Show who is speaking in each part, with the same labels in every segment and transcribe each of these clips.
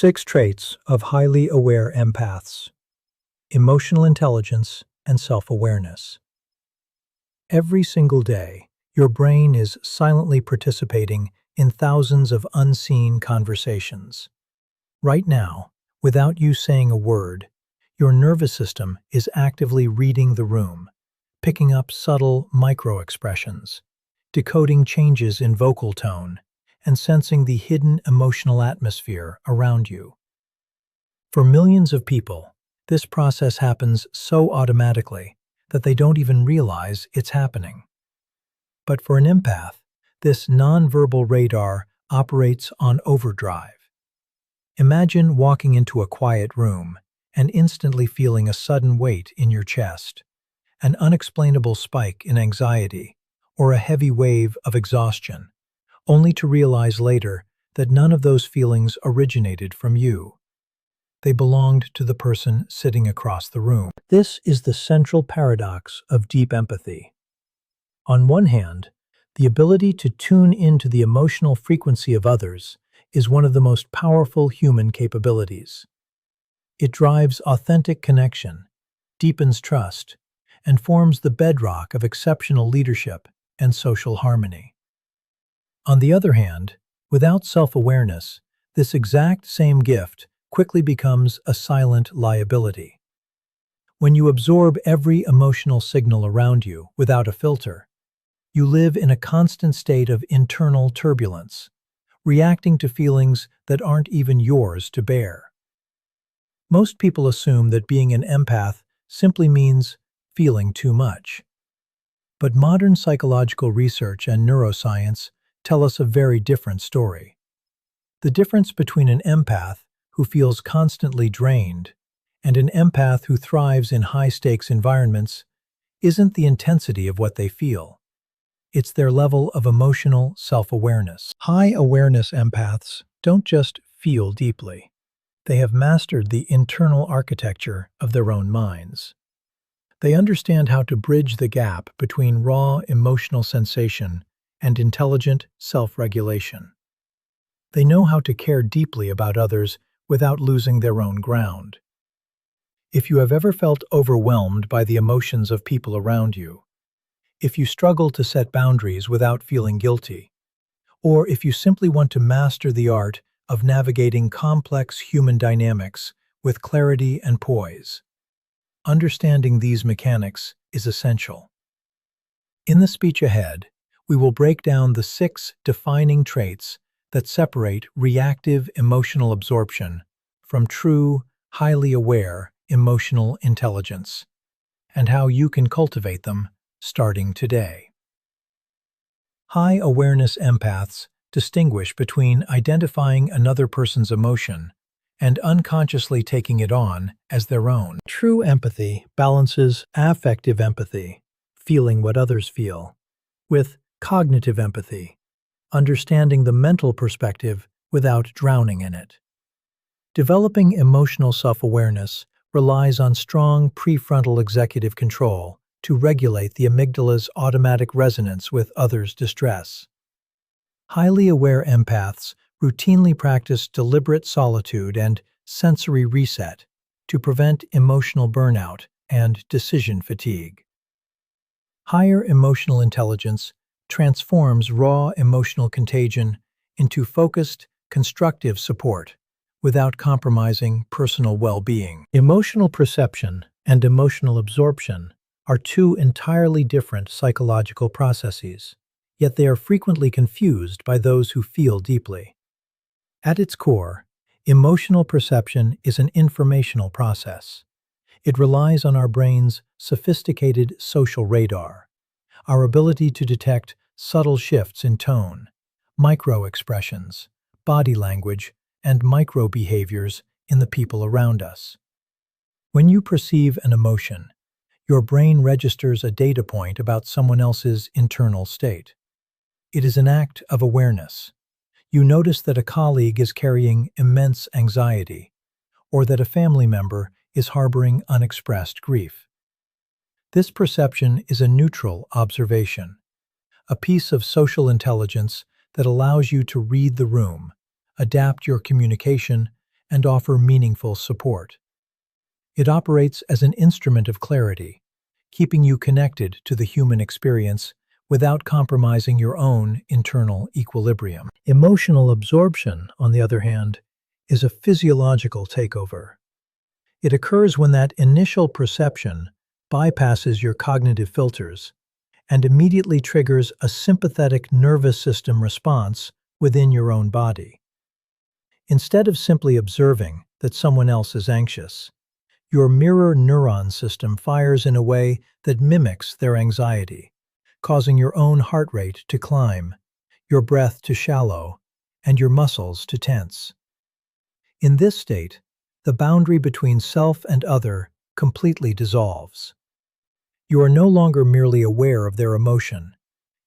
Speaker 1: 6 traits of highly aware empaths: emotional intelligence and self-awareness. Every single day, your brain is silently participating in thousands of unseen conversations. Right now, without you saying a word, your nervous system is actively reading the room, picking up subtle micro-expressions, decoding changes in vocal tone, and sensing the hidden emotional atmosphere around you. For millions of people, this process happens so automatically that they don't even realize it's happening. But for an empath, this nonverbal radar operates on overdrive. Imagine walking into a quiet room and instantly feeling a sudden weight in your chest, an unexplainable spike in anxiety, or a heavy wave of exhaustion, only to realize later that none of those feelings originated from you. They belonged to the person sitting across the room. This is the central paradox of deep empathy. On one hand, the ability to tune into the emotional frequency of others is one of the most powerful human capabilities. It drives authentic connection, deepens trust, and forms the bedrock of exceptional leadership and social harmony. On the other hand, without self-awareness, this exact same gift quickly becomes a silent liability. When you absorb every emotional signal around you without a filter, you live in a constant state of internal turbulence, reacting to feelings that aren't even yours to bear. Most people assume that being an empath simply means feeling too much. But modern psychological research and neuroscience tell us a very different story. The difference between an empath who feels constantly drained and an empath who thrives in high-stakes environments isn't the intensity of what they feel. It's their level of emotional self-awareness. High-awareness empaths don't just feel deeply. They have mastered the internal architecture of their own minds. They understand how to bridge the gap between raw emotional sensation and intelligent self-regulation. They know how to care deeply about others without losing their own ground. If you have ever felt overwhelmed by the emotions of people around you, if you struggle to set boundaries without feeling guilty, or if you simply want to master the art of navigating complex human dynamics with clarity and poise, understanding these mechanics is essential. In the speech ahead, we will break down the 6 defining traits that separate reactive emotional absorption from true, highly aware emotional intelligence, and how you can cultivate them starting today. High-awareness empaths distinguish between identifying another person's emotion and unconsciously taking it on as their own. True empathy balances affective empathy, feeling what others feel, with cognitive empathy, understanding the mental perspective without drowning in it. Developing emotional self-awareness relies on strong prefrontal executive control to regulate the amygdala's automatic resonance with others' distress. Highly aware empaths routinely practice deliberate solitude and sensory reset to prevent emotional burnout and decision fatigue. Higher emotional intelligence transforms raw emotional contagion into focused, constructive support without compromising personal well-being. Emotional perception and emotional absorption are 2 entirely different psychological processes, yet they are frequently confused by those who feel deeply. At its core, emotional perception is an informational process. It relies on our brain's sophisticated social radar, our ability to detect subtle shifts in tone, micro-expressions, body language, and micro-behaviors in the people around us. When you perceive an emotion, your brain registers a data point about someone else's internal state. It is an act of awareness. You notice that a colleague is carrying immense anxiety, or that a family member is harboring unexpressed grief. This perception is a neutral observation, a piece of social intelligence that allows you to read the room, adapt your communication, and offer meaningful support. It operates as an instrument of clarity, keeping you connected to the human experience without compromising your own internal equilibrium. Emotional absorption, on the other hand, is a physiological takeover. It occurs when that initial perception bypasses your cognitive filters and immediately triggers a sympathetic nervous system response within your own body. Instead of simply observing that someone else is anxious, your mirror neuron system fires in a way that mimics their anxiety, causing your own heart rate to climb, your breath to shallow, and your muscles to tense. In this state, the boundary between self and other completely dissolves. You are no longer merely aware of their emotion.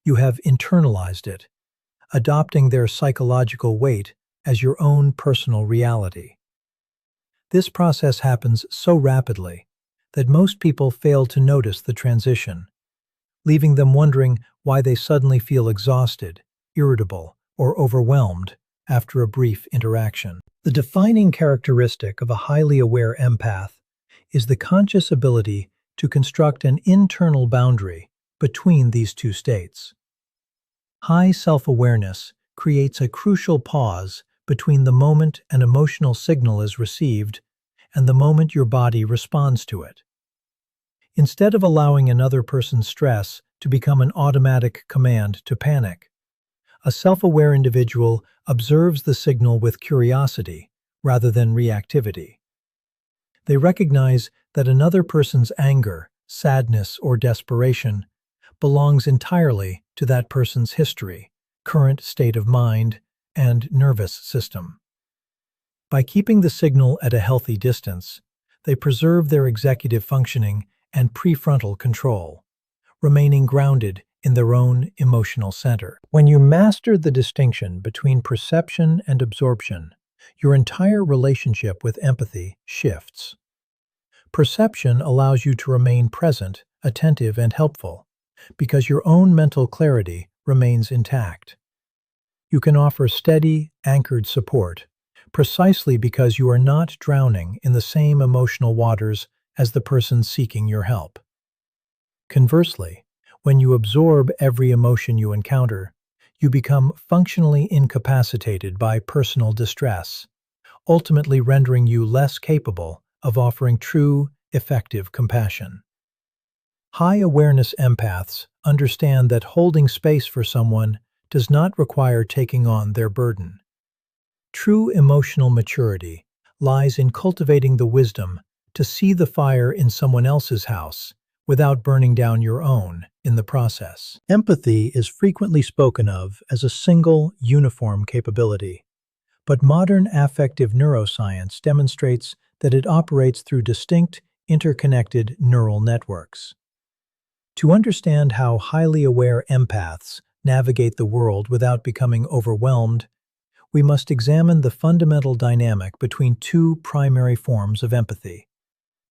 Speaker 1: You have internalized it, adopting their psychological weight as your own personal reality. This process happens so rapidly that most people fail to notice the transition, leaving them wondering why they suddenly feel exhausted, irritable, or overwhelmed after a brief interaction. The defining characteristic of a highly aware empath is the conscious ability to construct an internal boundary between these two states. High self-awareness creates a crucial pause between the moment an emotional signal is received and the moment your body responds to it. Instead of allowing another person's stress to become an automatic command to panic, a self-aware individual observes the signal with curiosity rather than reactivity. They recognize that another person's anger, sadness, or desperation belongs entirely to that person's history, current state of mind, and nervous system. By keeping the signal at a healthy distance, they preserve their executive functioning and prefrontal control, remaining grounded in their own emotional center. When you master the distinction between perception and absorption, your entire relationship with empathy shifts. Perception allows you to remain present, attentive, and helpful, because your own mental clarity remains intact. You can offer steady, anchored support, precisely because you are not drowning in the same emotional waters as the person seeking your help. Conversely, when you absorb every emotion you encounter, you become functionally incapacitated by personal distress, ultimately rendering you less capable of offering true, effective compassion. High-awareness empaths understand that holding space for someone does not require taking on their burden. True emotional maturity lies in cultivating the wisdom to see the fire in someone else's house without burning down your own in the process. Empathy is frequently spoken of as a single, uniform capability, but modern affective neuroscience demonstrates that it operates through distinct, interconnected neural networks. To understand how highly aware empaths navigate the world without becoming overwhelmed, we must examine the fundamental dynamic between two primary forms of empathy: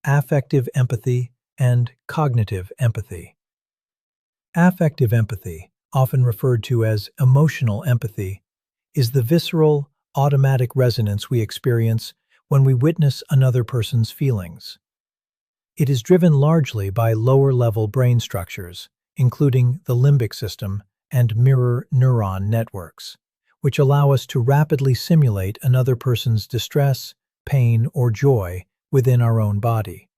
Speaker 1: affective empathy and cognitive empathy. Affective empathy, often referred to as emotional empathy, is the visceral, automatic resonance we experience when we witness another person's feelings. It is driven largely by lower-level brain structures, including the limbic system and mirror neuron networks, which allow us to rapidly simulate another person's distress, pain, or joy within our own body.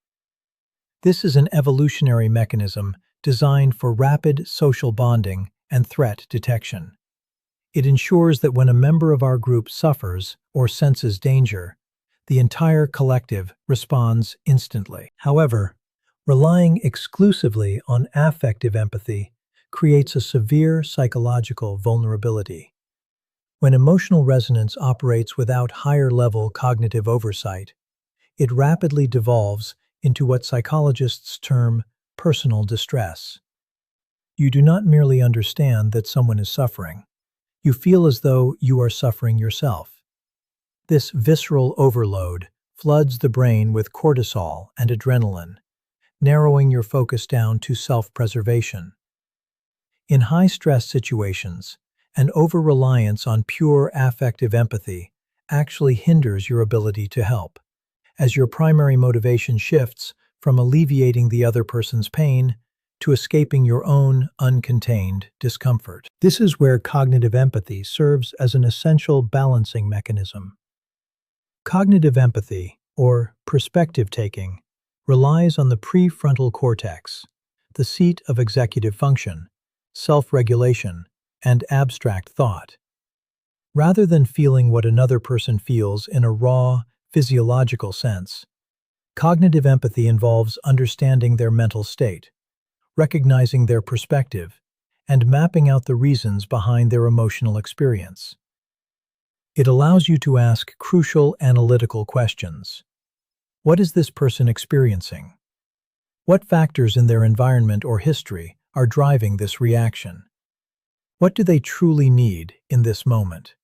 Speaker 1: This is an evolutionary mechanism designed for rapid social bonding and threat detection. It ensures that when a member of our group suffers or senses danger, the entire collective responds instantly. However, relying exclusively on affective empathy creates a severe psychological vulnerability. When emotional resonance operates without higher-level cognitive oversight, it rapidly devolves into what psychologists term personal distress. You do not merely understand that someone is suffering. You feel as though you are suffering yourself. This visceral overload floods the brain with cortisol and adrenaline, narrowing your focus down to self-preservation. In high-stress situations, an over-reliance on pure affective empathy actually hinders your ability to help, as your primary motivation shifts from alleviating the other person's pain to escaping your own uncontained discomfort. This is where cognitive empathy serves as an essential balancing mechanism. Cognitive empathy, or perspective taking, relies on the prefrontal cortex, the seat of executive function, self-regulation, and abstract thought. Rather than feeling what another person feels in a raw, physiological sense, cognitive empathy involves understanding their mental state, recognizing their perspective, and mapping out the reasons behind their emotional experience. It allows you to ask crucial analytical questions. What is this person experiencing? What factors in their environment or history are driving this reaction? What do they truly need in this moment?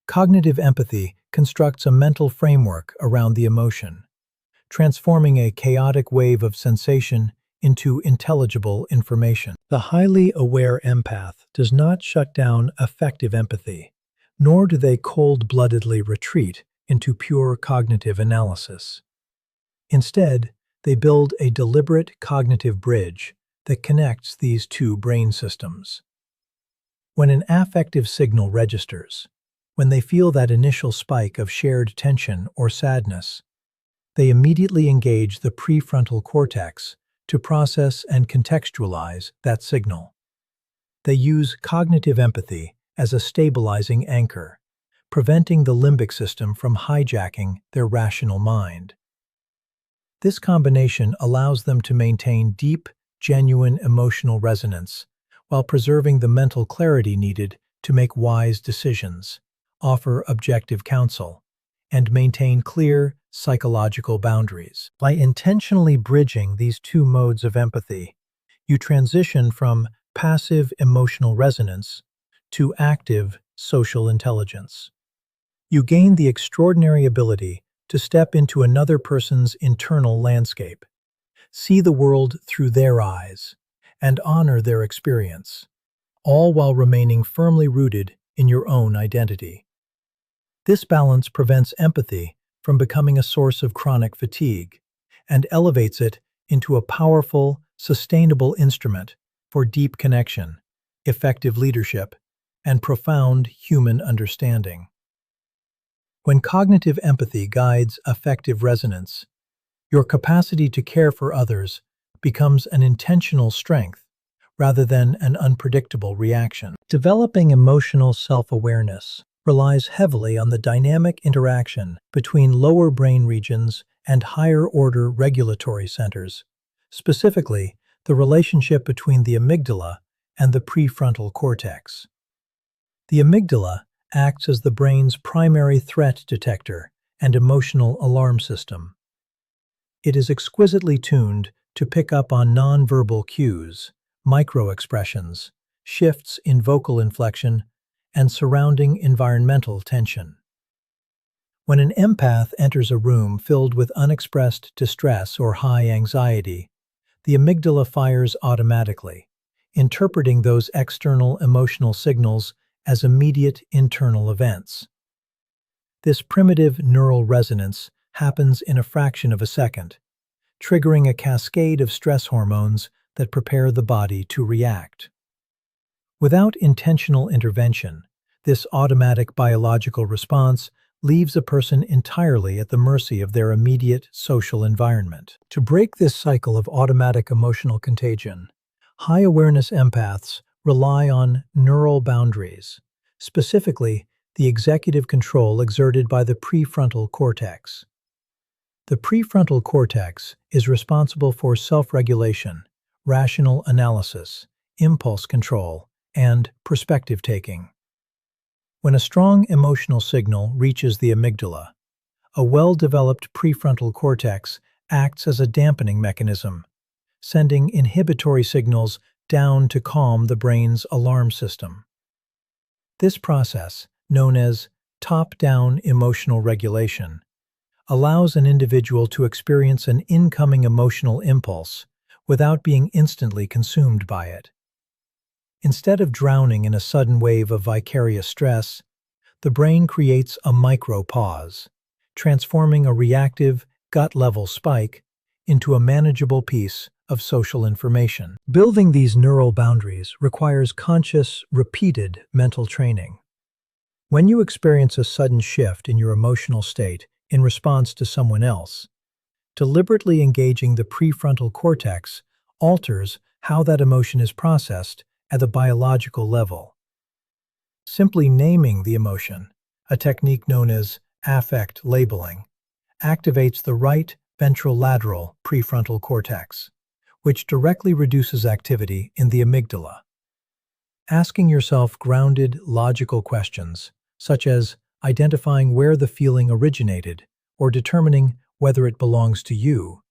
Speaker 1: Cognitive empathy constructs a mental framework around the emotion, transforming a chaotic wave of sensation into intelligible information. The highly aware empath does not shut down effective empathy, nor do they cold-bloodedly retreat into pure cognitive analysis. Instead, they build a deliberate cognitive bridge that connects these two brain systems. When an affective signal registers, when they feel that initial spike of shared tension or sadness, they immediately engage the prefrontal cortex to process and contextualize that signal. They use cognitive empathy as a stabilizing anchor, preventing the limbic system from hijacking their rational mind. This combination allows them to maintain deep, genuine emotional resonance while preserving the mental clarity needed to make wise decisions, offer objective counsel, and maintain clear psychological boundaries. By intentionally bridging these two modes of empathy, you transition from passive emotional resonance to active social intelligence. You gain the extraordinary ability to step into another person's internal landscape, see the world through their eyes, and honor their experience, all while remaining firmly rooted in your own identity. This balance prevents empathy from becoming a source of chronic fatigue and elevates it into a powerful, sustainable instrument for deep connection, effective leadership, and profound human understanding. When cognitive empathy guides effective resonance, your capacity to care for others becomes an intentional strength rather than an unpredictable reaction. Developing emotional self-awareness relies heavily on the dynamic interaction between lower brain regions and higher-order regulatory centers, specifically the relationship between the amygdala and the prefrontal cortex. The amygdala acts as the brain's primary threat detector and emotional alarm system. It is exquisitely tuned to pick up on nonverbal cues, microexpressions, shifts in vocal inflection, and surrounding environmental tension. When an empath enters a room filled with unexpressed distress or high anxiety, the amygdala fires automatically, interpreting those external emotional signals as immediate internal events. This primitive neural resonance happens in a fraction of a second, triggering a cascade of stress hormones that prepare the body to react. Without intentional intervention, this automatic biological response leaves a person entirely at the mercy of their immediate social environment. To break this cycle of automatic emotional contagion, high-awareness empaths rely on neural boundaries, specifically the executive control exerted by the prefrontal cortex. The prefrontal cortex is responsible for self-regulation, rational analysis, impulse control, and perspective taking. When a strong emotional signal reaches the amygdala, a well-developed prefrontal cortex acts as a dampening mechanism, sending inhibitory signals down to calm the brain's alarm system. This process, known as top-down emotional regulation, allows an individual to experience an incoming emotional impulse without being instantly consumed by it. Instead of drowning in a sudden wave of vicarious stress, the brain creates a micro-pause, transforming a reactive, gut-level spike into a manageable piece of social information. Building these neural boundaries requires conscious, repeated mental training. When you experience a sudden shift in your emotional state in response to someone else, deliberately engaging the prefrontal cortex alters how that emotion is processed at the biological level. Simply naming the emotion, a technique known as affect labeling, activates the right ventrolateral prefrontal cortex, which directly reduces activity in the amygdala. Asking yourself grounded, logical questions, such as identifying where the feeling originated or determining whether it belongs to you,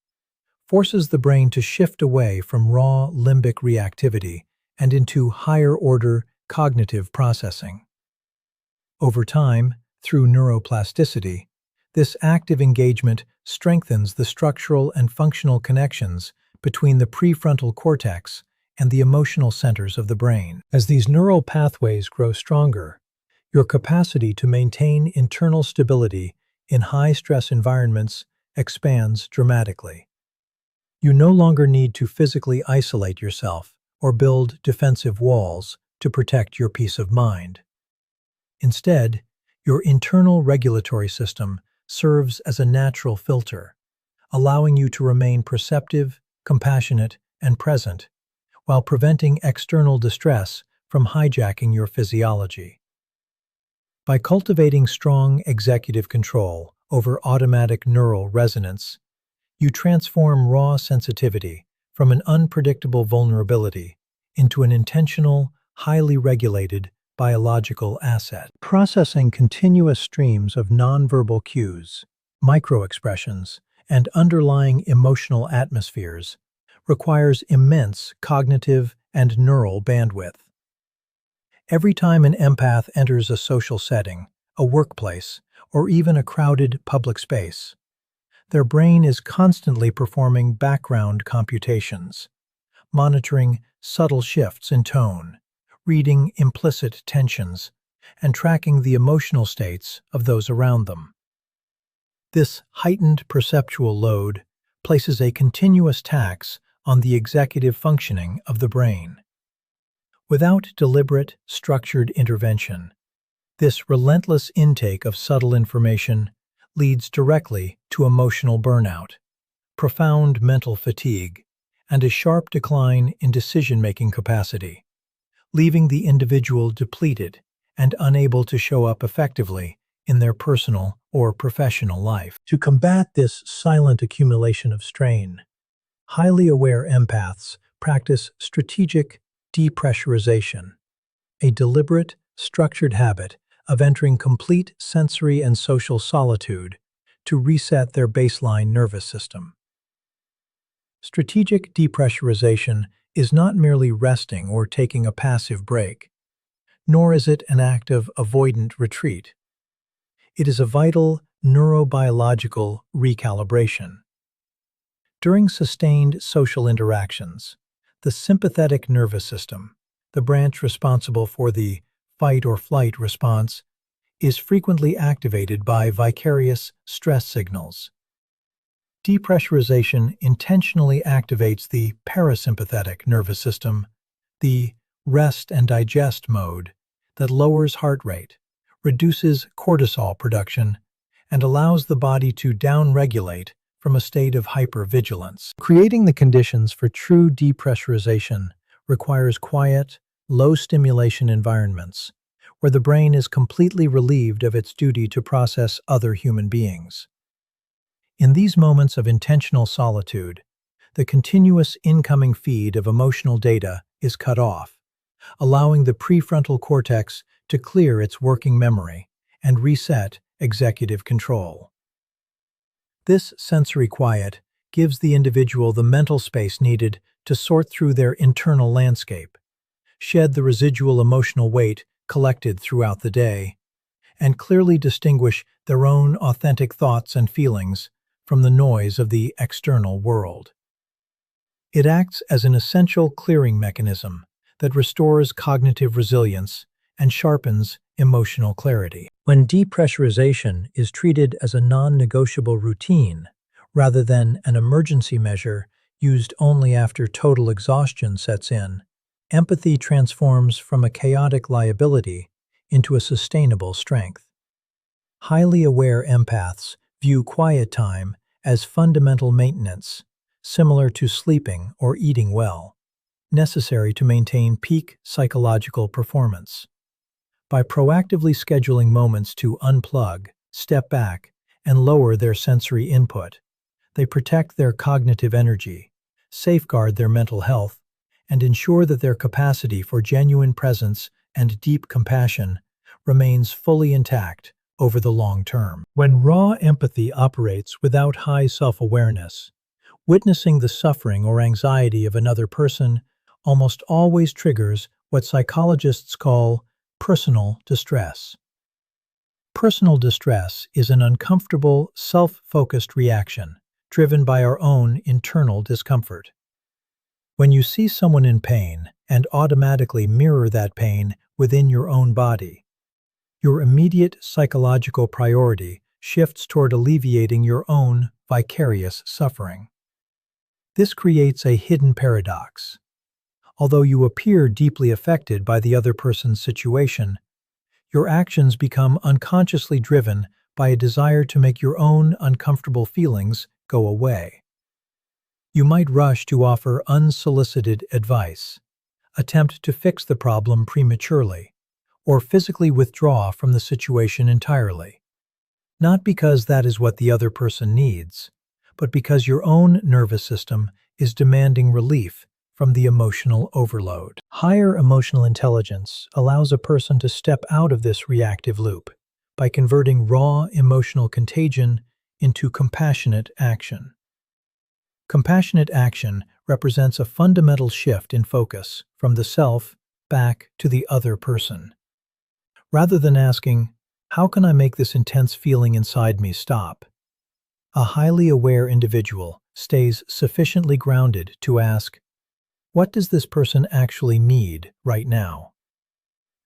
Speaker 1: forces the brain to shift away from raw limbic reactivity and into higher-order cognitive processing. Over time, through neuroplasticity, this active engagement strengthens the structural and functional connections between the prefrontal cortex and the emotional centers of the brain. As these neural pathways grow stronger, your capacity to maintain internal stability in high-stress environments expands dramatically. You no longer need to physically isolate yourself or build defensive walls to protect your peace of mind. Instead, your internal regulatory system serves as a natural filter, allowing you to remain perceptive, compassionate, and present, while preventing external distress from hijacking your physiology. By cultivating strong executive control over automatic neural resonance, you transform raw sensitivity from an unpredictable vulnerability into an intentional, highly regulated biological asset. Processing continuous streams of nonverbal cues, microexpressions, and underlying emotional atmospheres requires immense cognitive and neural bandwidth. Every time an empath enters a social setting, a workplace, or even a crowded public space, their brain is constantly performing background computations, monitoring subtle shifts in tone, reading implicit tensions, and tracking the emotional states of those around them. This heightened perceptual load places a continuous tax on the executive functioning of the brain. Without deliberate, structured intervention, this relentless intake of subtle information leads directly to emotional burnout, profound mental fatigue, and a sharp decline in decision-making capacity, leaving the individual depleted and unable to show up effectively in their personal or professional life. To combat this silent accumulation of strain, highly aware empaths practice strategic depressurization, a deliberate, structured habit of entering complete sensory and social solitude to reset their baseline nervous system. Strategic depressurization is not merely resting or taking a passive break, nor is it an act of avoidant retreat. It is a vital neurobiological recalibration. During sustained social interactions, the sympathetic nervous system, the branch responsible for the fight or flight response, is frequently activated by vicarious stress signals. Depressurization intentionally activates the parasympathetic nervous system, the rest and digest mode that lowers heart rate, reduces cortisol production, and allows the body to downregulate from a state of hypervigilance. Creating the conditions for true depressurization requires quiet, low-stimulation environments, where the brain is completely relieved of its duty to process other human beings. In these moments of intentional solitude, the continuous incoming feed of emotional data is cut off, allowing the prefrontal cortex to clear its working memory and reset executive control. This sensory quiet gives the individual the mental space needed to sort through their internal landscape, shed the residual emotional weight collected throughout the day, and clearly distinguish their own authentic thoughts and feelings from the noise of the external world. It acts as an essential clearing mechanism that restores cognitive resilience and sharpens emotional clarity. When depressurization is treated as a non-negotiable routine, rather than an emergency measure used only after total exhaustion sets in, empathy transforms from a chaotic liability into a sustainable strength. Highly aware empaths view quiet time as fundamental maintenance, similar to sleeping or eating well, necessary to maintain peak psychological performance. By proactively scheduling moments to unplug, step back, and lower their sensory input, they protect their cognitive energy, safeguard their mental health, and ensure that their capacity for genuine presence and deep compassion remains fully intact over the long term. When raw empathy operates without high self-awareness, witnessing the suffering or anxiety of another person almost always triggers what psychologists call personal distress. Personal distress is an uncomfortable, self-focused reaction driven by our own internal discomfort. When you see someone in pain and automatically mirror that pain within your own body, your immediate psychological priority shifts toward alleviating your own vicarious suffering. This creates a hidden paradox. Although you appear deeply affected by the other person's situation, your actions become unconsciously driven by a desire to make your own uncomfortable feelings go away. You might rush to offer unsolicited advice, attempt to fix the problem prematurely, or physically withdraw from the situation entirely. Not because that is what the other person needs, but because your own nervous system is demanding relief from the emotional overload. Higher emotional intelligence allows a person to step out of this reactive loop by converting raw emotional contagion into compassionate action. Compassionate action represents a fundamental shift in focus from the self back to the other person. Rather than asking, "How can I make this intense feeling inside me stop?" a highly aware individual stays sufficiently grounded to ask, "What does this person actually need right now?"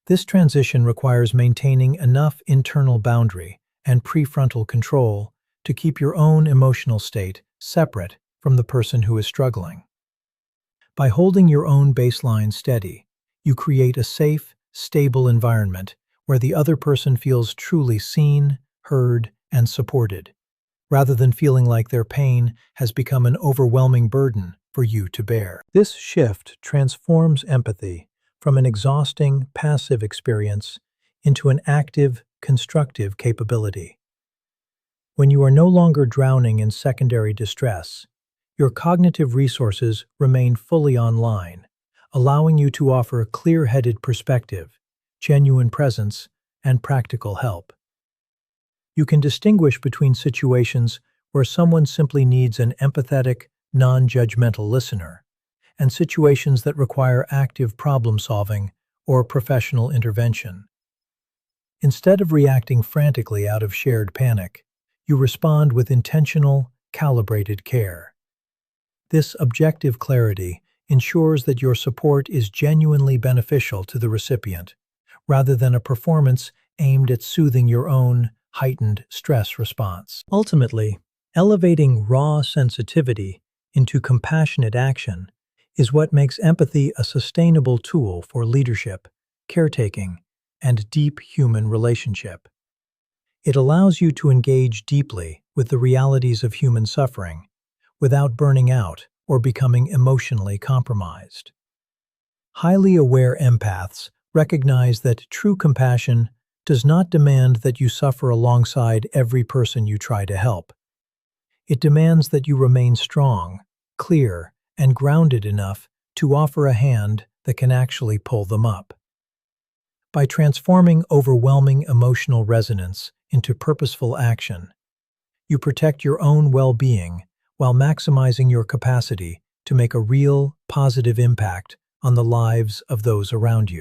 Speaker 1: This transition requires maintaining enough internal boundary and prefrontal control to keep your own emotional state separate from the person who is struggling. By holding your own baseline steady, you create a safe, stable environment where the other person feels truly seen, heard, and supported, rather than feeling like their pain has become an overwhelming burden for you to bear. This shift transforms empathy from an exhausting, passive experience into an active, constructive capability. When you are no longer drowning in secondary distress, your cognitive resources remain fully online, allowing you to offer a clear-headed perspective, genuine presence, and practical help. You can distinguish between situations where someone simply needs an empathetic, non-judgmental listener, and situations that require active problem-solving or professional intervention. Instead of reacting frantically out of shared panic, you respond with intentional, calibrated care. This objective clarity ensures that your support is genuinely beneficial to the recipient, rather than a performance aimed at soothing your own heightened stress response. Ultimately, elevating raw sensitivity into compassionate action is what makes empathy a sustainable tool for leadership, caretaking, and deep human relationship. It allows you to engage deeply with the realities of human suffering without burning out or becoming emotionally compromised. Highly aware empaths recognize that true compassion does not demand that you suffer alongside every person you try to help. It demands that you remain strong, clear, and grounded enough to offer a hand that can actually pull them up. By transforming overwhelming emotional resonance into purposeful action, you protect your own well-being while maximizing your capacity to make a real, positive impact on the lives of those around you.